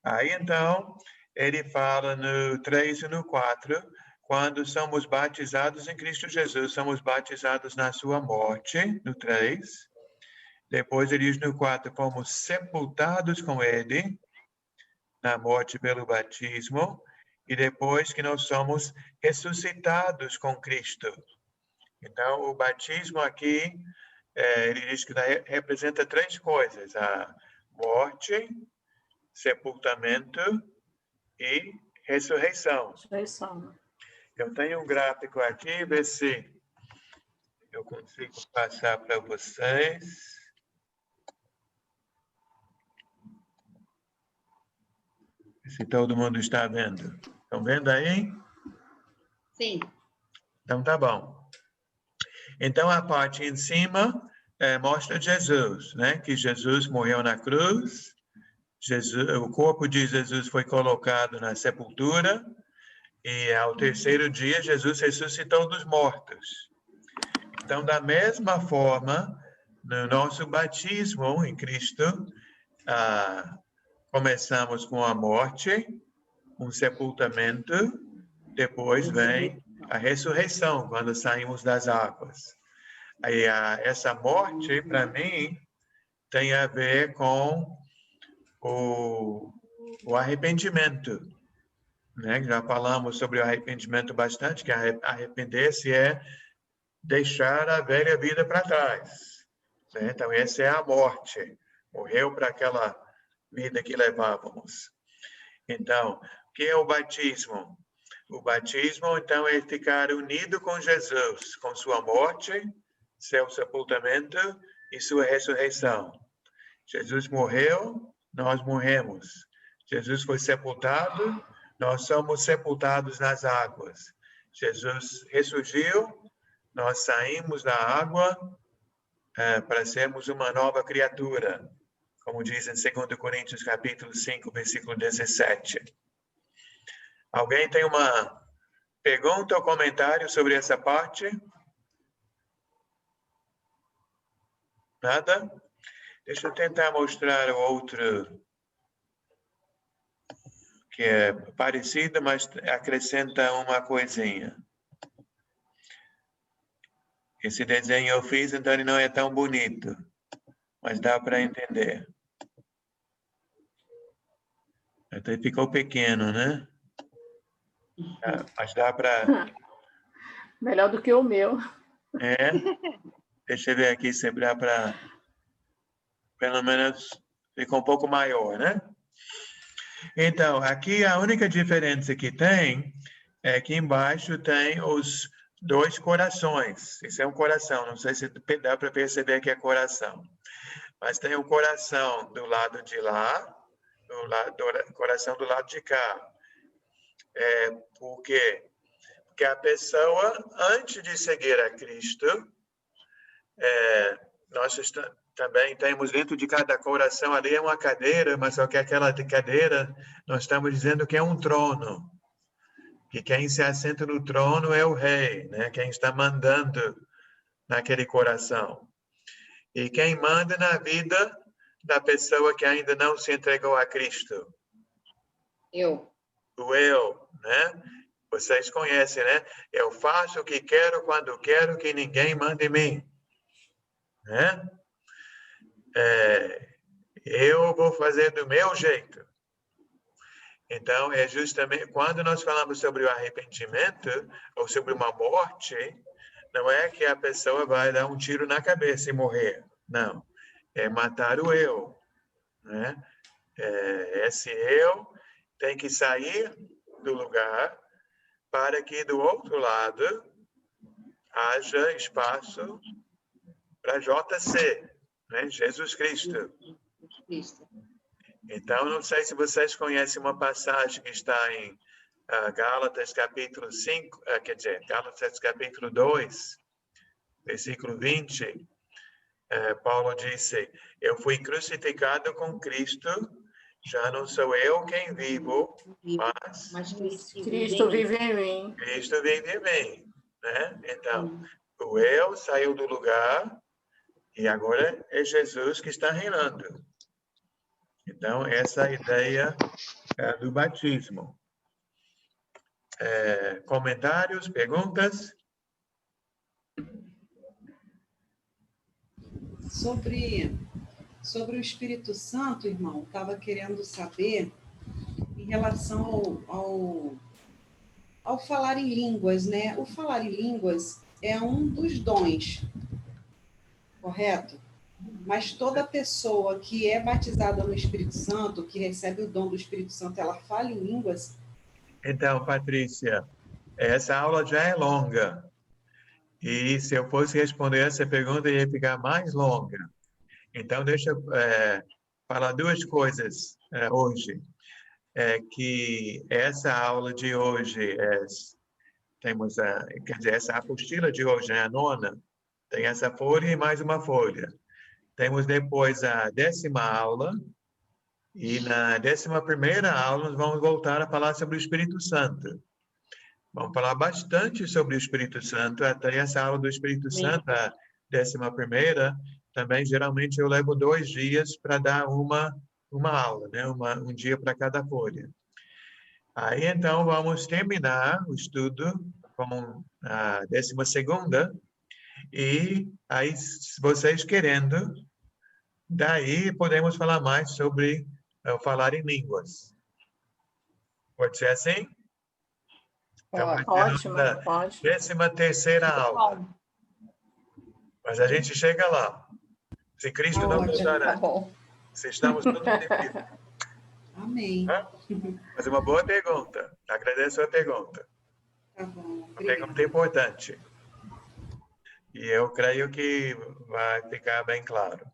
Aí então, ele fala no 3 e no 4, quando somos batizados em Cristo Jesus, somos batizados na sua morte, no 3. Depois ele diz no 4, fomos sepultados com ele na morte pelo batismo, e depois que nós somos ressuscitados com Cristo. Então, o batismo aqui, ele diz que representa 3 coisas: a morte, sepultamento e ressurreição. Eu tenho um gráfico aqui, ver se eu consigo passar para vocês. Se todo mundo está vendo. Estão vendo aí? Sim. Então, tá bom. Então, a parte em cima mostra Jesus, né? Que Jesus morreu na cruz, o corpo de Jesus foi colocado na sepultura, e ao terceiro dia, Jesus ressuscitou dos mortos. Então, da mesma forma, no nosso batismo em Cristo, começamos com a morte, um sepultamento, depois vem a ressurreição, quando saímos das águas. Aí, essa morte, para mim, tem a ver com o arrependimento, né? Já falamos sobre o arrependimento bastante, que arrepender-se é deixar a velha vida para trás, né? Então, essa é a morte. Morreu para aquela vida que levávamos. Então, o que é o batismo? O batismo, então, é ficar unido com Jesus, com sua morte, seu sepultamento e sua ressurreição. Jesus morreu, nós morremos. Jesus foi sepultado, nós somos sepultados nas águas. Jesus ressurgiu, nós saímos da água para sermos uma nova criatura, como diz em 2 Coríntios capítulo 5, versículo 17. Alguém tem uma pergunta ou comentário sobre essa parte? Nada? Deixa eu tentar mostrar o outro, que é parecido, mas acrescenta uma coisinha. Esse desenho eu fiz, então ele não é tão bonito, mas dá para entender. Até ficou pequeno, né? Mas dá para... Melhor do que o meu. Deixa eu ver aqui se dá para... Pelo menos ficou um pouco maior, né? Então, aqui a única diferença que tem é que embaixo tem os 2 corações. Isso é um coração, não sei se dá para perceber que é coração. Mas tem o coração do lado de lá, coração do lado de cá. Por quê? Porque a pessoa, antes de seguir a Cristo, nós também temos dentro de cada coração ali uma cadeira, mas só que aquela cadeira, nós estamos dizendo que é um trono. Que quem se assenta no trono é o rei, né? Quem está mandando naquele coração. E quem manda na vida da pessoa que ainda não se entregou a Cristo? Eu. O eu, né? Vocês conhecem, né? Eu faço o que quero, quando quero, que ninguém mande em mim. Né? Eu vou fazer do meu jeito. Então, é justamente quando nós falamos sobre o arrependimento ou sobre uma morte, não é que a pessoa vai dar um tiro na cabeça e morrer. Não. É matar o eu. Né? Esse eu tem que sair do lugar para que do outro lado haja espaço para JC, né? Jesus Cristo. Então, não sei se vocês conhecem uma passagem que está em Gálatas capítulo 5, Gálatas capítulo 2, versículo 20. Paulo disse, eu fui crucificado com Cristo, já não sou eu quem vivo, mas Cristo vive em mim. Cristo vive em mim. Né? Então, o eu saiu do lugar e agora é Jesus que está reinando. Então, essa é a ideia do batismo. Comentários, perguntas? Sobre o Espírito Santo, irmão, estava querendo saber em relação ao falar em línguas, né? O falar em línguas é um dos dons, correto? Mas toda pessoa que é batizada no Espírito Santo, que recebe o dom do Espírito Santo, ela fala em línguas? Então, Patrícia, essa aula já é longa. E se eu fosse responder essa pergunta, ia ficar mais longa. Então, deixa eu falar 2 coisas hoje. que essa aula de hoje temos quer dizer, essa apostila de hoje é a 9ª, tem essa folha e mais uma folha. Temos depois a 10ª aula, e na 11ª aula nós vamos voltar a falar sobre o Espírito Santo. Vamos falar bastante sobre o Espírito Santo, até essa aula do Espírito Santo, a 11ª, também geralmente eu levo 2 dias para dar uma aula, né? Um dia para cada folha. Aí, então, vamos terminar o estudo com a 12ª, e aí, se vocês querendo, daí podemos falar mais sobre falar em línguas. Pode ser assim? Então, vai ser Ótimo, a pode. 13ª aula. Mas a gente chega lá. Se Cristo não voltar Tá antes. bom. Se estamos todos vivos. Amém. Mas uma boa pergunta. Agradeço a pergunta. Tá bom. Uma Obrigada. pergunta importante. E eu creio que vai ficar bem claro.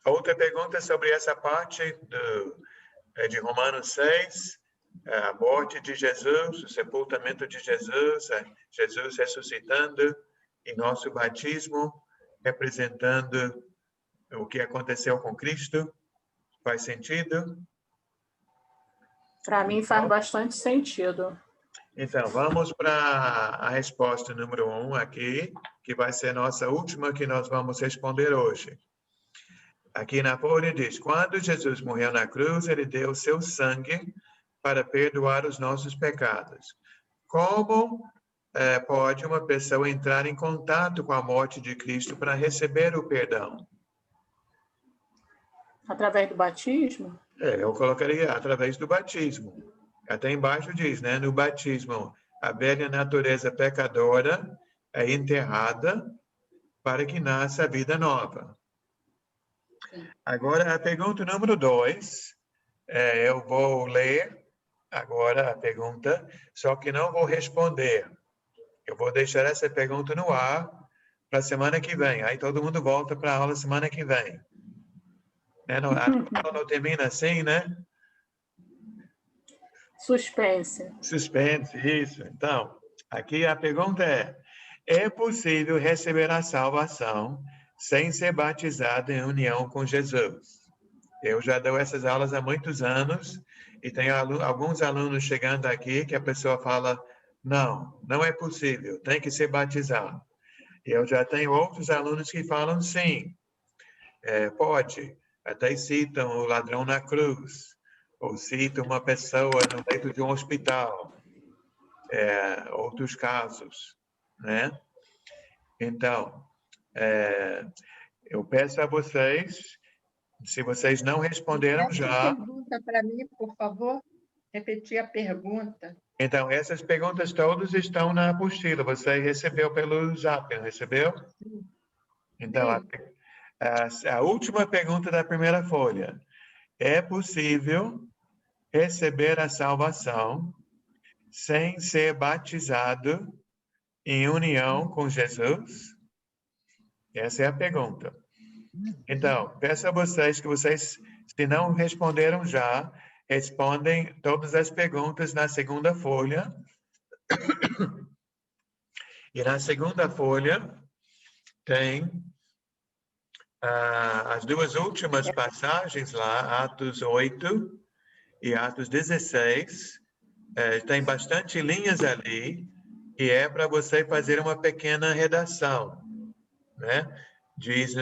Outra pergunta sobre essa parte de Romanos 6, a morte de Jesus, o sepultamento de Jesus, Jesus ressuscitando e nosso batismo, representando o que aconteceu com Cristo. Faz sentido? Para mim faz bastante sentido. Então, vamos para a resposta número 1 aqui, que vai ser nossa última que nós vamos responder hoje. Aqui na folha diz: quando Jesus morreu na cruz, ele deu seu sangue para perdoar os nossos pecados. Como pode uma pessoa entrar em contato com a morte de Cristo para receber o perdão? Através do batismo? Eu colocaria através do batismo. Até embaixo diz, né? No batismo, a velha natureza pecadora é enterrada para que nasça a vida nova. Agora, a pergunta número 2, eu vou ler agora a pergunta, só que não vou responder. Eu vou deixar essa pergunta no ar para a semana que vem. Aí todo mundo volta para a aula semana que vem. A aula não termina assim, né? Suspense. Suspense, isso. Então, aqui a pergunta é possível receber a salvação sem ser batizado em união com Jesus? Eu já dou essas aulas há muitos anos e tem alguns alunos chegando aqui que a pessoa fala, não é possível, tem que ser batizado. E eu já tenho outros alunos que falam sim, pode. Até citam o ladrão na cruz, ou citam uma pessoa no leito de um hospital. Outros casos, né? Então, eu peço a vocês, se vocês não responderam já... Pergunta para mim, por favor. Repetir a pergunta. Então, essas perguntas todas estão na apostila. Você recebeu pelo Zap, não recebeu? Então, a última pergunta da primeira folha. É possível receber a salvação sem ser batizado em união com Jesus? Essa é a pergunta. Então, peço a vocês que vocês, se não responderam já, respondem todas as perguntas na segunda folha. E na segunda folha tem as duas últimas passagens lá, Atos 8 e Atos 16. Tem bastante linhas ali, e é para você fazer uma pequena redação, né? Diz,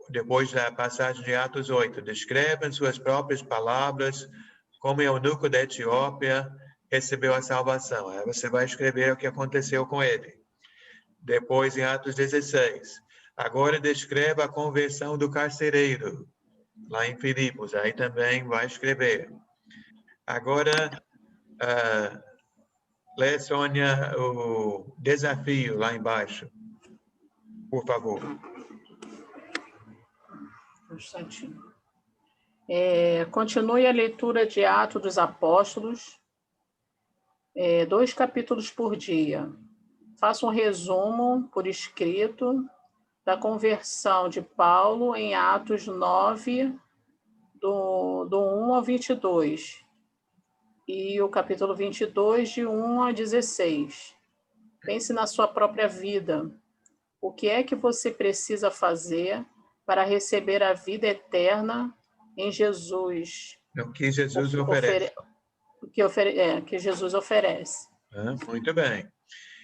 depois da passagem de Atos 8, descreve em suas próprias palavras como o eunuco da Etiópia recebeu a salvação. Aí você vai escrever o que aconteceu com ele. Depois, em Atos 16, agora descreva a conversão do carcereiro, lá em Filipos. Aí também vai escrever. Agora, lê, Sônia, o desafio lá embaixo, por favor. Um instantinho. Continue a leitura de Atos dos Apóstolos, 2 capítulos por dia. Faça um resumo por escrito da conversão de Paulo em Atos 9, do 1 ao 22. E o capítulo 22, de 1 a 16. Pense na sua própria vida. O que é que você precisa fazer para receber a vida eterna em Jesus? O que Jesus oferece. Que Jesus oferece. Muito bem.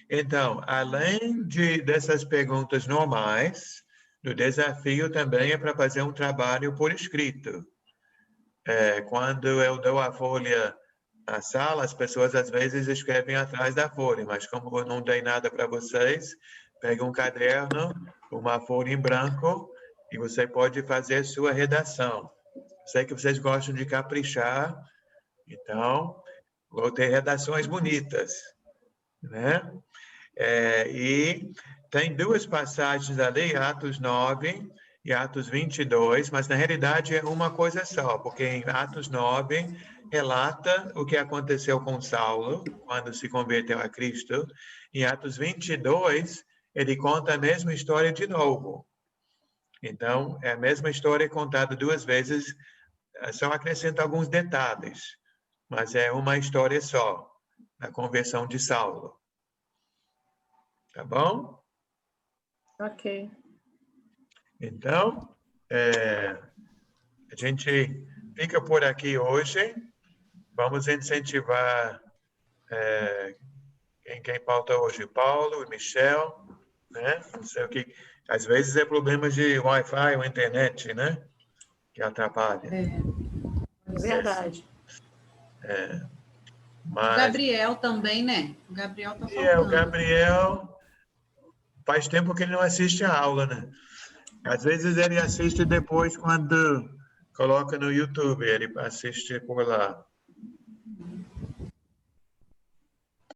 Então, além dessas perguntas normais, o desafio também é para fazer um trabalho por escrito. Quando eu dou a folha na sala, as pessoas às vezes escrevem atrás da folha, mas como eu não dei nada para vocês, pega um caderno, uma folha em branco, e você pode fazer sua redação. Sei que vocês gostam de caprichar, então vou ter redações bonitas, né? E tem duas passagens ali, Atos 9 e Atos 22, mas na realidade é uma coisa só, porque em Atos 9 relata o que aconteceu com Saulo quando se converteu a Cristo. Em Atos 22, ele conta a mesma história de novo. Então, é a mesma história contada duas vezes, só acrescenta alguns detalhes, mas é uma história só, a conversão de Saulo. Tá bom? Ok. Então, a gente fica por aqui hoje. Vamos incentivar quem pauta hoje, Paulo e Michel, né? Não sei o que. Às vezes é problema de Wi-Fi ou internet, né? Que atrapalha. Verdade. Mas... O Gabriel também, né? O Gabriel tá faltando. O Gabriel faz tempo que ele não assiste a aula, né? Às vezes ele assiste depois quando coloca no YouTube, ele assiste por lá.